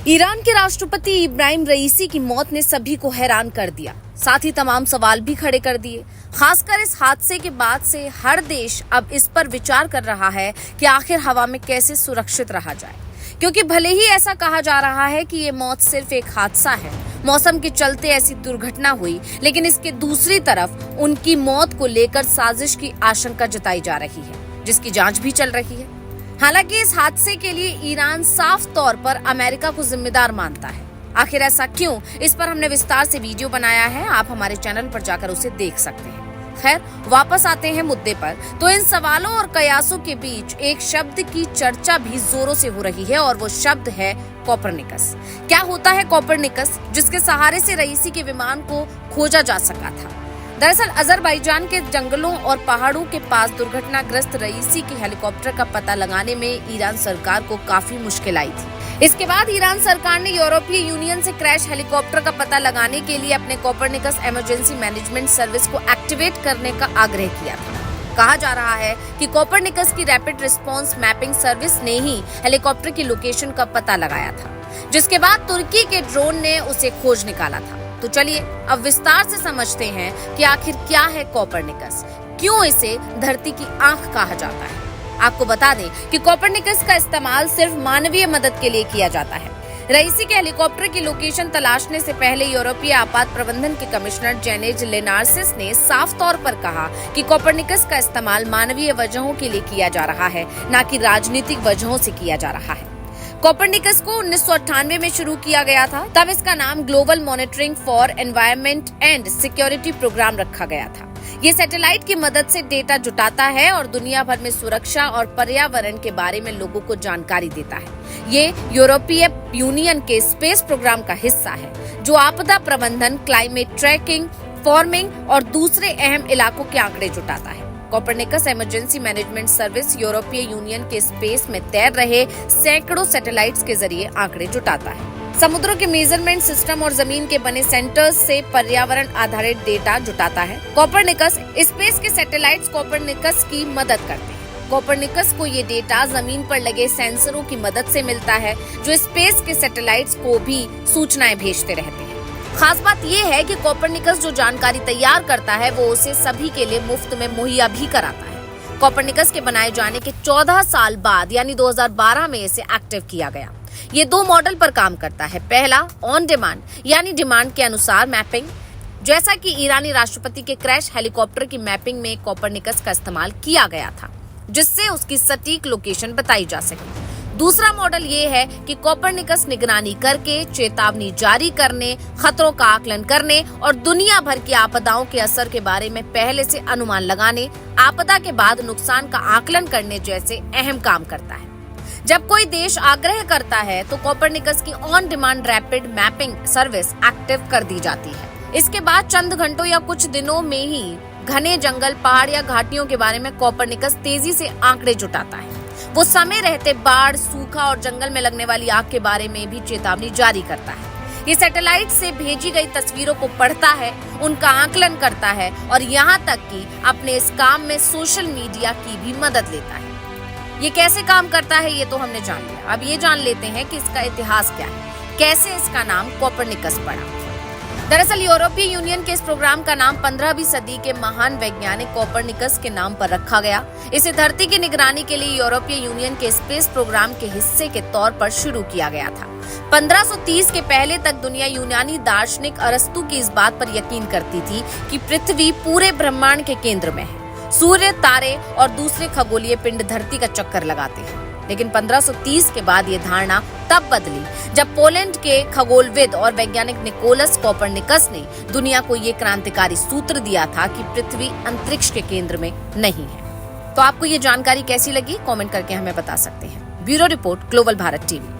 Iran के राष्ट्रपति इब्राहिम रईसी की मौत ने सभी को हैरान कर दिया, साथ ही तमाम सवाल भी खड़े कर दिए। खासकर इस हादसे के बाद से हर देश अब इस पर विचार कर रहा है कि आखिर हवा में कैसे सुरक्षित रहा जाए, क्योंकि भले ही ऐसा कहा जा रहा है कि ये मौत सिर्फ एक हादसा है, मौसम के चलते ऐसी दुर्घटना हुई, लेकिन इसके दूसरी तरफ उनकी मौत को लेकर साजिश की आशंका जताई जा रही है, जिसकी जांच भी चल रही है। हालांकि इस हादसे के लिए ईरान साफ तौर पर अमेरिका को जिम्मेदार मानता है। आखिर ऐसा क्यों, इस पर हमने विस्तार से वीडियो बनाया है, आप हमारे चैनल पर जाकर उसे देख सकते हैं। खैर, वापस आते हैं मुद्दे पर। तो इन सवालों और कयासों के बीच एक शब्द की चर्चा भी जोरों से हो रही है और वो शब्द है कोपरनिकस। क्या होता है कोपरनिकस, जिसके सहारे से रईसी के विमान को खोजा जा सका था? दरअसल अजरबैजान के जंगलों और पहाड़ों के पास दुर्घटनाग्रस्त रईसी के हेलीकॉप्टर का पता लगाने में ईरान सरकार को काफी मुश्किल आई थी। इसके बाद ईरान सरकार ने यूरोपीय यूनियन से क्रैश हेलीकॉप्टर का पता लगाने के लिए अपने कोपरनिकस इमरजेंसी मैनेजमेंट सर्विस को एक्टिवेट करने का आग्रह किया था। कहा जा रहा है कि कोपरनिकस की रैपिड रिस्पांस मैपिंग सर्विस ने ही हेलीकॉप्टर की लोकेशन का पता लगाया था, जिसके बाद तुर्की के ड्रोन ने उसे खोज निकाला था। तो चलिए अब विस्तार से समझते हैं कि आखिर क्या है कोपरनिकस, क्यों इसे धरती की आंख कहा जाता है। आपको बता दें कि कोपरनिकस का इस्तेमाल सिर्फ मानवीय मदद के लिए किया जाता है। रईसी के हेलीकॉप्टर की लोकेशन तलाशने से पहले यूरोपीय आपात प्रबंधन के कमिश्नर जेनेज लेनार्सिस ने साफ तौर पर कहा कि कोपरनिकस का इस्तेमाल मानवीय वजहों के लिए किया जा रहा है, न कि राजनीतिक वजहों से किया जा रहा है। कोपरनिकस को 1998 में शुरू किया गया था। तब इसका नाम global monitoring for environment and security programme रखा गया था। ये सैटेलाइट की मदद से डेटा जुटाता है और दुनिया भर में सुरक्षा और पर्यावरण के बारे में लोगों को जानकारी देता है। ये यूरोपीय यूनियन के स्पेस प्रोग्राम का हिस्सा है, जो आपदा प्रबंधन, क्लाइमेट ट्रैकिंग, फार्मिंग और दूसरे अहम इलाकों के आंकड़े जुटाता है। कोपरनिकस इमरजेंसी मैनेजमेंट सर्विस यूरोपीय यूनियन के स्पेस में तैर रहे सैकड़ों सैटेलाइट्स के जरिए आंकड़े जुटाता है। समुद्रों के मेजरमेंट सिस्टम और जमीन के बने सेंटर्स से पर्यावरण आधारित डेटा जुटाता है। कोपरनिकस स्पेस के सैटेलाइट्स कोपरनिकस की मदद करते हैं। कोपरनिकस को ये डेटा जमीन पर लगे सेंसरों की मदद से मिलता है, जो स्पेस के सैटेलाइट्स को भी सूचनाएं भेजते रहते हैं। खास बात यह है कि कोपरनिकस जो जानकारी तैयार करता है, वो उसे सभी के लिए मुफ्त में मुहैया भी कराता है। कोपरनिकस के बनाए जाने के 14 साल बाद यानी 2012 में इसे एक्टिव किया गया। ये 2 मॉडल पर काम करता है। पहला ऑन डिमांड यानी डिमांड के अनुसार मैपिंग, जैसा कि ईरानी राष्ट्रपति के क्रैश हेलीकॉप्टर की मैपिंग में कोपरनिकस का इस्तेमाल किया गया था, जिससे उसकी सटीक लोकेशन बताई जा सके। दूसरा मॉडल ये है कि कोपरनिकस निगरानी करके चेतावनी जारी करने, खतरों का आकलन करने और दुनिया भर की आपदाओं के असर के बारे में पहले से अनुमान लगाने, आपदा के बाद नुकसान का आकलन करने जैसे अहम काम करता है। जब कोई देश आग्रह करता है तो कोपरनिकस की on demand rapid mapping service active कर दी जाती है। इसके बाद चंद घंटों या कुछ दिनों में ही घने जंगल, पहाड़ या घाटियों के बारे में कोपरनिकस तेजी से आंकड़े जुटाता है। वो समय रहते बाढ़, सूखा और जंगल में लगने वाली आग के बारे में भी चेतावनी जारी करता है। ये सैटेलाइट से भेजी गई तस्वीरों को पढ़ता है, उनका आकलन करता है और यहाँ तक कि अपने इस काम में सोशल मीडिया की भी मदद लेता है। ये कैसे काम करता है ये तो हमने जान लिया। अब ये जान लेते हैं कि इसका इतिहास क्या है, कैसे इसका नाम कोपरनिकस पड़ा। दरअसल यूरोपीय यूनियन के इस प्रोग्राम का नाम 15वीं सदी के महान वैज्ञानिक कोपरनिकस के नाम पर रखा गया। इसे धरती की निगरानी के लिए यूरोपीय यूनियन के स्पेस प्रोग्राम के हिस्से के तौर पर शुरू किया गया था। 1530 के पहले तक दुनिया यूनानी दार्शनिक अरस्तु की इस बात पर यकीन करती थी कि पृथ्वी पूरे ब्रह्मांड के केंद्र में है। सूर्य, तारे और दूसरे खगोलीय पिंड धरती का चक्कर लगाते हैं। लेकिन 1530 के बाद ये धारणा तब बदली जब पोलैंड के खगोलविद और वैज्ञानिक निकोलस कोपरनिकस ने दुनिया को ये क्रांतिकारी सूत्र दिया था कि पृथ्वी अंतरिक्ष के केंद्र में नहीं है। तो आपको ये जानकारी कैसी लगी, कमेंट करके हमें बता सकते हैं। Bureau report, global Bharat TV.